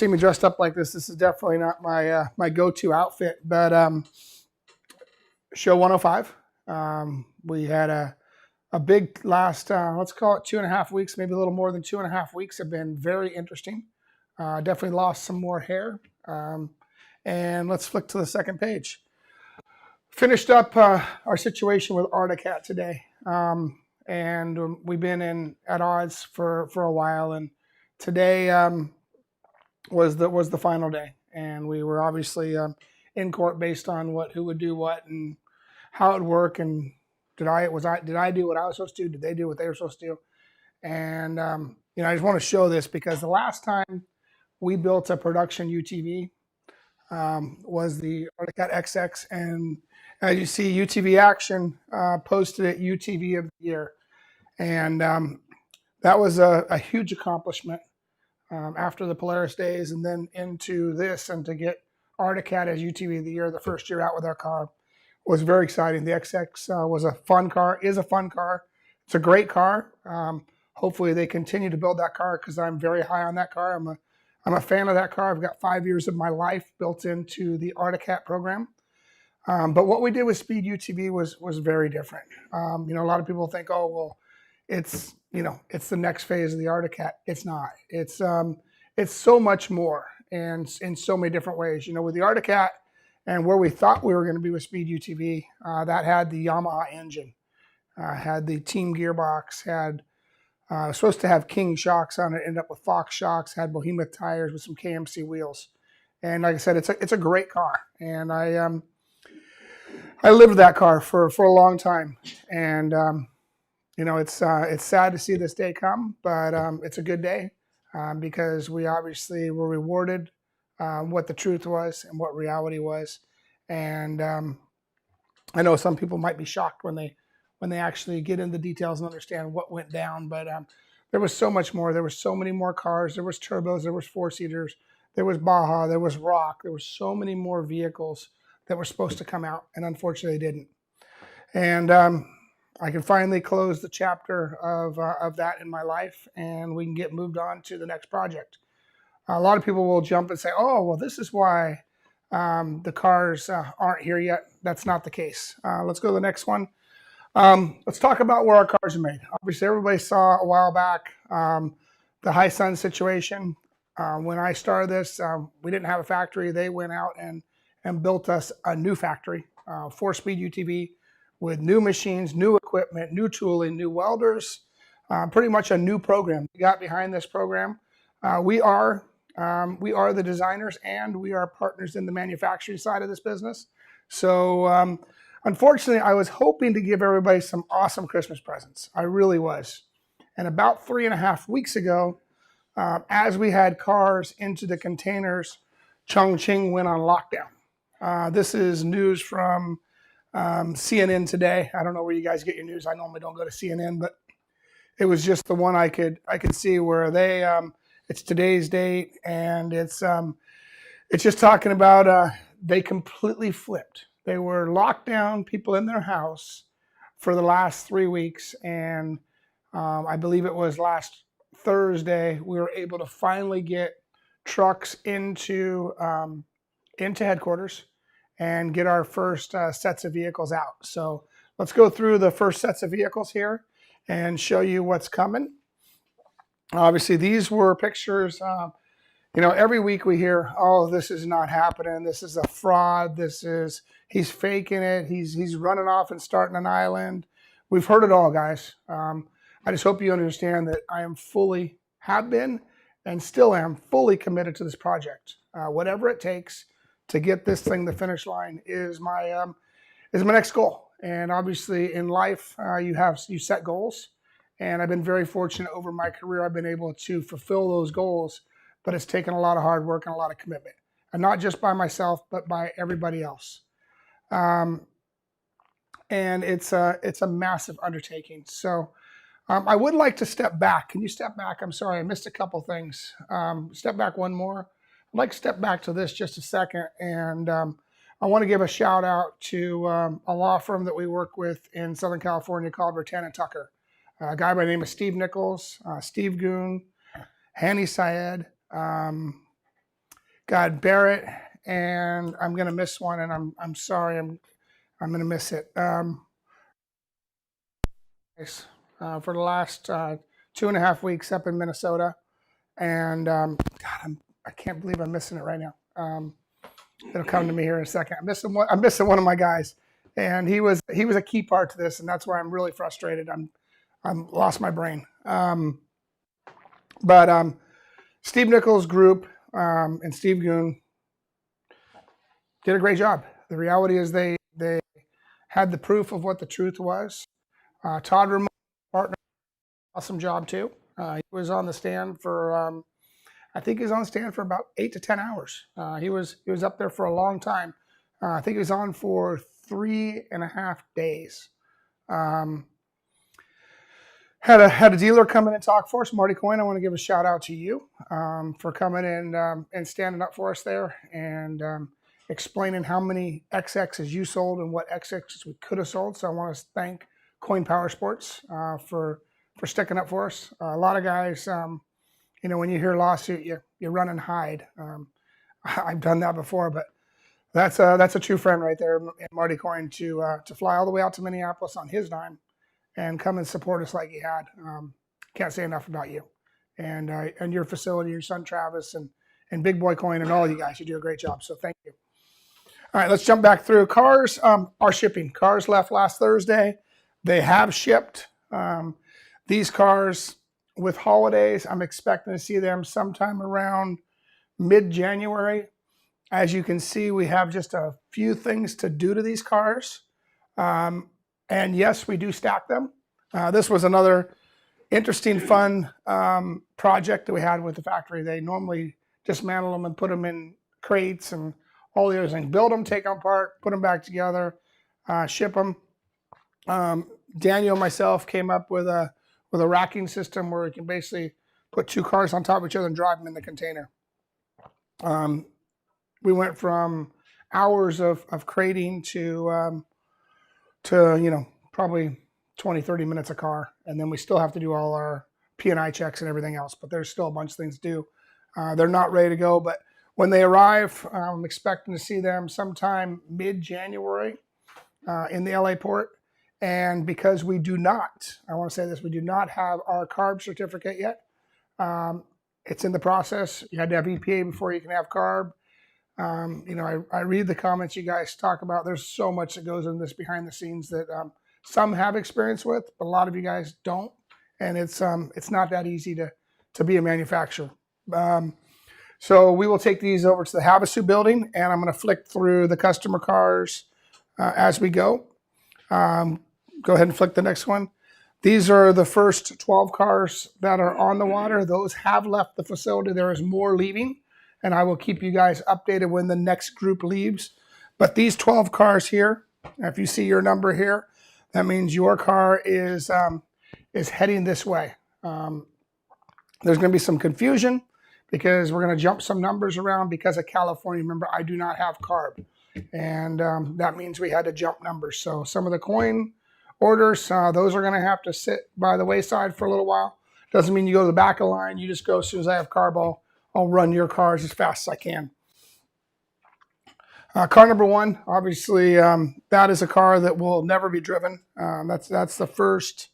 See me dressed up like this. This is definitely not my go-to outfit, but show 105. We had a big last let's call it 2.5 weeks, maybe a little more than 2.5 weeks have been very interesting. Definitely lost some more hair. And let's flick to the second page. Finished up our situation with Arctic today, and we've been at odds for a while, and today was the final day, and we were obviously in court based on who would do what and how it would work, and did I do what I was supposed to do? Did they do what they were supposed to do? And I just want to show this because the last time we built a production UTV was the Arctic XX, and as you see, UTV Action posted it UTV of the year, and that was a huge accomplishment after the Polaris days, and then into this, and to get Arctic as UTV of the year the first year out with our car was very exciting. The XX was a fun car, is a fun car. It's a great car. Hopefully they continue to build that car because I'm very high on that car. I'm a fan of that car. I've got 5 years of my life built into the Arctic program. But what we did with Speed UTV was very different. A lot of people think, oh, well, it's the next phase of the Arctic. It's not. It's so much more, and in so many different ways. With the Arctic and where we thought we were going to be with Speed UTV, that had the Yamaha engine, had the Team gearbox, had supposed to have King shocks on it, ended up with Fox shocks, had Behemoth tires with some KMC wheels, and like I said, it's a great car, and I lived that car for a long time, and it's sad to see this day come, but it's a good day because we obviously were rewarded what the truth was and what reality was, and I know some people might be shocked when they actually get into the details and understand what went down, but there was so much more. There was so many more cars. There was turbos. There was four-seaters. There was Baja. There was Rock. There were so many more vehicles that were supposed to come out, and unfortunately didn't. And I can finally close the chapter of that in my life, and we can get moved on to the next project. A lot of people will jump and say, oh, well, this is why the cars aren't here yet. That's not the case. Let's go to the next one. Let's talk about where our cars are made. Obviously, everybody saw a while back the High Sun situation. When I started this, we didn't have a factory. They went out and built us a new factory for Speed UTV with new machines, new equipment, new tooling, new welders, pretty much a new program. We got behind this program. We are the designers, and we are partners in the manufacturing side of this business. So unfortunately, I was hoping to give everybody some awesome Christmas presents. I really was. And about 3.5 weeks ago, as we had cars into the containers, Chongqing went on lockdown. This is news from CNN today. I don't know where you guys get your news. I normally don't go to CNN, but it was just the one I could see where they it's today's date, and it's just talking about they completely flipped. They were locked down, people in their house for the last 3 weeks, and I believe it was last Thursday we were able to finally get trucks into headquarters and get our first sets of vehicles out. So let's go through the first sets of vehicles here and show you what's coming. Obviously, these were pictures. Every week we hear, oh, this is not happening. This is a fraud. He's faking it. He's running off and starting an island. We've heard it all, guys. I just hope you understand that I have been, and still am fully committed to this project. Whatever it takes to get this thing to the finish line is my next goal. And obviously in life, you set goals, and I've been very fortunate over my career. I've been able to fulfill those goals, but it's taken a lot of hard work and a lot of commitment, and not just by myself, but by everybody else. And it's a massive undertaking. So I would like to step back. Can you step back? I'm sorry, I missed a couple things. Step back one more. I'd like to step back to this just a second, and I want to give a shout out to a law firm that we work with in Southern California called Rattan & Tucker. A guy by the name of Steve Nichols, Steve Goon, Hani Syed, got Barrett, and I'm gonna miss one, and I'm sorry, I'm gonna miss it. For the last 2.5 weeks up in Minnesota, and God, I can't believe I'm missing it right now. It'll come to me here in a second. I'm missing one of my guys, and he was a key part to this, and that's why I'm really frustrated. I'm lost my brain. But Steve Nichols' group and Steve Goon did a great job. The reality is they had the proof of what the truth was. Todd Ramon, partner, awesome job too. He was on the stand for I think he was on the stand for about 8 to 10 hours. He was up there for a long time. I think he was on for 3.5 days. Had a dealer come in and talk for us, Marty Coyne. I want to give a shout out to you for coming in and standing up for us there and explaining how many XXs you sold and what XXs we could have sold. So I want to thank Coyne Power Sports for sticking up for us. A lot of guys, when you hear lawsuit, you run and hide. I've done that before, but that's a true friend right there, Marty Coyne, to fly all the way out to Minneapolis on his dime and come and support us like he had. Can't say enough about you and your facility, your son Travis, and Big Boy Coyne, and all of you guys. You do a great job, so thank you. All right, let's jump back through. Cars are shipping. Cars left last Thursday. They have shipped. These cars, with holidays, I'm expecting to see them sometime around mid-January. As you can see, we have just a few things to do to these cars. And yes, we do stack them. This was another interesting, fun project that we had with the factory. They normally dismantle them and put them in crates and all the other things. Build them, take them apart, put them back together, ship them. Daniel and myself came up with a racking system where we can basically put 2 cars on top of each other and drive them in the container. We went from hours of crating to probably 20, 30 minutes a car. And then we still have to do all our P&I checks and everything else, but there's still a bunch of things to do. They're not ready to go, but when they arrive, I'm expecting to see them sometime mid-January in the LA port. And because we do not, I want to say this, we do not have our CARB certificate yet. It's in the process. You had to have EPA before you can have CARB. I read the comments you guys talk about. There's so much that goes in this behind the scenes that some have experience with, but a lot of you guys don't. And it's not that easy to be a manufacturer. So we will take these over to the Havasu building, and I'm going to flick through the customer cars as we go. Go ahead and flick the next one. These are the first 12 cars that are on the water. Those have left the facility. There is more leaving, and I will keep you guys updated when the next group leaves. But these 12 cars here, if you see your number here, that means your car is heading this way. There's going to be some confusion because we're going to jump some numbers around because of California. Remember, I do not have CARB, and that means we had to jump numbers. So some of the Coyne orders, those are going to have to sit by the wayside for a little while. Doesn't mean you go to the back of the line. You just go as soon as I have CARB, I'll run your cars as fast as I can. Car number 1, obviously, that is a car that will never be driven. That's the first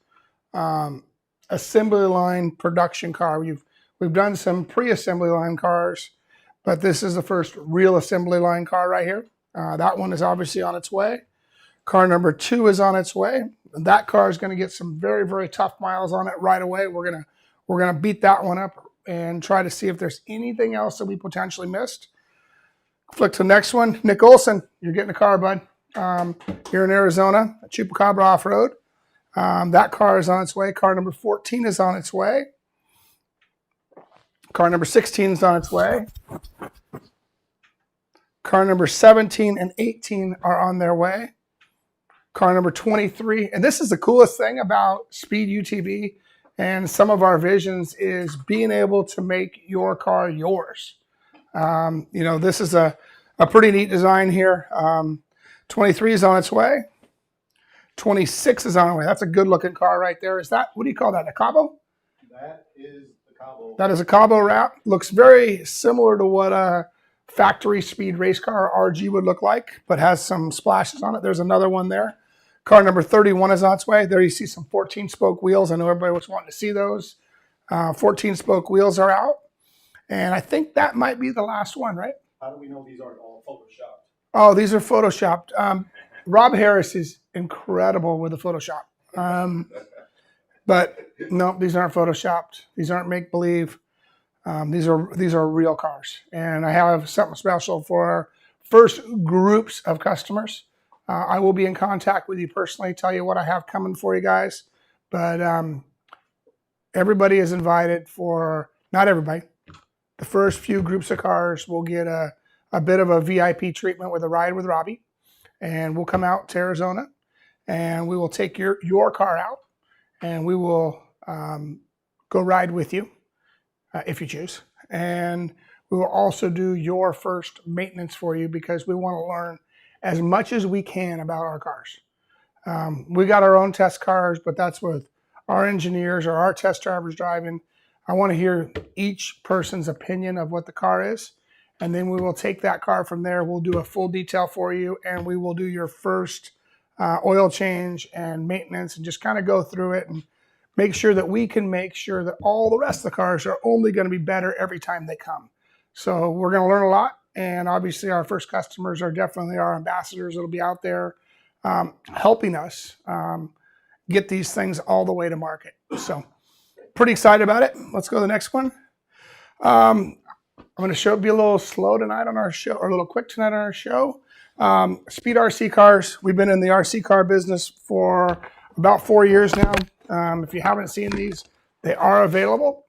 assembly line production car. We've done some pre-assembly line cars, but this is the first real assembly line car right here. That one is obviously on its way. Car number 2 is on its way. That car is going to get some very, very tough miles on it right away. We're gonna beat that one up and try to see if there's anything else that we potentially missed. Flick to the next one. Nick Olson, you're getting a car, bud. Here in Arizona, at Chupacabra Off-Road. That car is on its way. Car number 14 is on its way. Car number 16 is on its way. Car number 17 and 18 are on their way. Car number 23, and this is the coolest thing about Speed UTV and some of our visions is being able to make your car yours. This is a pretty neat design here. 23 is on its way. 26 is on its way. That's a good looking car right there. Is that, what do you call that, a Cabo? That is the Cabo. That is a Cabo wrap. Looks very similar to what factory speed race car RG would look like, but has some splashes on it. There's another one there. Car number 31 is on its way. There you see some 14-spoke wheels. I know everybody was wanting to see those. 14-spoke wheels are out. And I think that might be the last one, right? How do we know these aren't all photoshopped? Oh, these are photoshopped. Rob Harris is incredible with the Photoshop. But no, these aren't photoshopped. These aren't make-believe. These are real cars. And I have something special for our first groups of customers. I will be in contact with you personally, tell you what I have coming for you guys. But everybody is invited for, not everybody, the first few groups of cars will get a bit of a VIP treatment with a ride with Robby. And we'll come out to Arizona and we will take your car out and we will go ride with you if you choose. And we will also do your first maintenance for you because we want to learn as much as we can about our cars. We got our own test cars, but that's with our engineers or our test drivers driving. I want to hear each person's opinion of what the car is. And then we will take that car from there. We'll do a full detail for you and we will do your first oil change and maintenance and just kind of go through it and make sure that we can make sure that all the rest of the cars are only going to be better every time they come. So we're going to learn a lot. And obviously our first customers are definitely our ambassadors that'll be out there helping us get these things all the way to market. So pretty excited about it. Let's go to the next one. I'm going to be a little slow tonight on our show, or a little quick tonight on our show. Speed RC cars. We've been in the RC car business for about 4 years now. If you haven't seen these, they are available.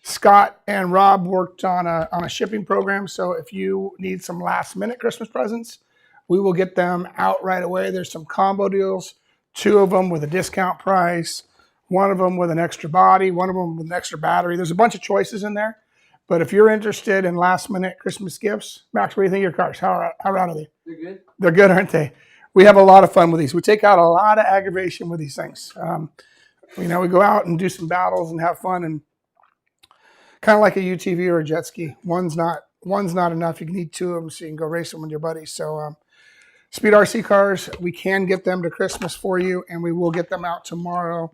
Scott and Rob worked on a shipping program. So if you need some last minute Christmas presents, we will get them out right away. There's some combo deals, 2 of them with a discount price, 1 of them with an extra body, 1 of them with an extra battery. There's a bunch of choices in there. But if you're interested in last minute Christmas gifts, Max, what do you think of your cars? How are they? They're good. They're good, aren't they? We have a lot of fun with these. We take out a lot of aggravation with these things. We go out and do some battles and have fun, and kind of like a UTV or a jet ski. One's not enough. You need 2 of them so you can go race them with your buddies. So Speed RC cars, we can get them to Christmas for you, and we will get them out tomorrow,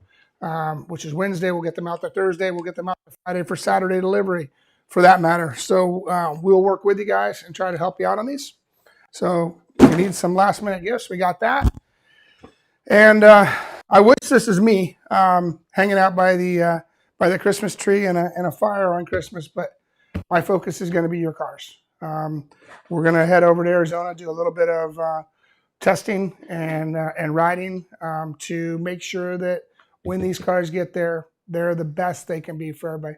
which is Wednesday. We'll get them out to Thursday. We'll get them out to Friday for Saturday delivery, for that matter. So we'll work with you guys and try to help you out on these. So if you need some last minute gifts, we got that. And I wish this is me hanging out by the Christmas tree and a fire on Christmas, but my focus is going to be your cars. We're going to head over to Arizona, do a little bit of testing and riding to make sure that when these cars get there, they're the best they can be for everybody.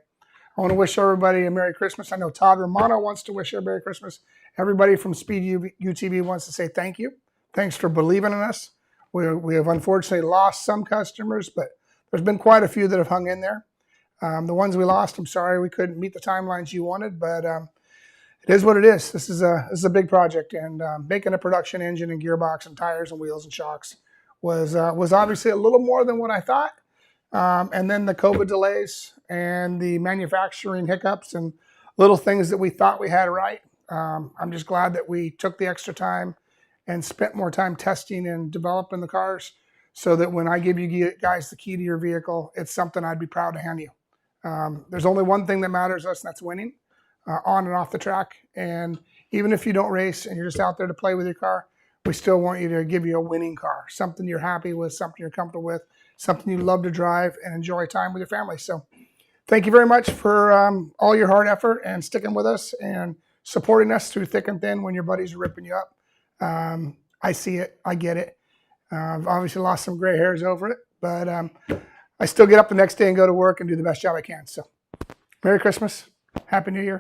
I want to wish everybody a Merry Christmas. I know Todd Romano wants to wish you a Merry Christmas. Everybody from Speed UTV wants to say thank you. Thanks for believing in us. We have unfortunately lost some customers, but there's been quite a few that have hung in there. The ones we lost, I'm sorry we couldn't meet the timelines you wanted, but it is what it is. This is a big project, and making a production engine and gearbox and tires and wheels and shocks was obviously a little more than what I thought. And then the COVID delays and the manufacturing hiccups and little things that we thought we had right. I'm just glad that we took the extra time and spent more time testing and developing the cars so that when I give you guys the key to your vehicle, it's something I'd be proud to hand you. There's only one thing that matters to us, and that's winning on and off the track. And even if you don't race and you're just out there to play with your car, we still want you to give you a winning car, something you're happy with, something you're comfortable with, something you love to drive and enjoy time with your family. So thank you very much for all your hard effort and sticking with us and supporting us through thick and thin when your buddies are ripping you up. I see it. I get it. I've obviously lost some gray hairs over it, but I still get up the next day and go to work and do the best job I can. So Merry Christmas. Happy New Year.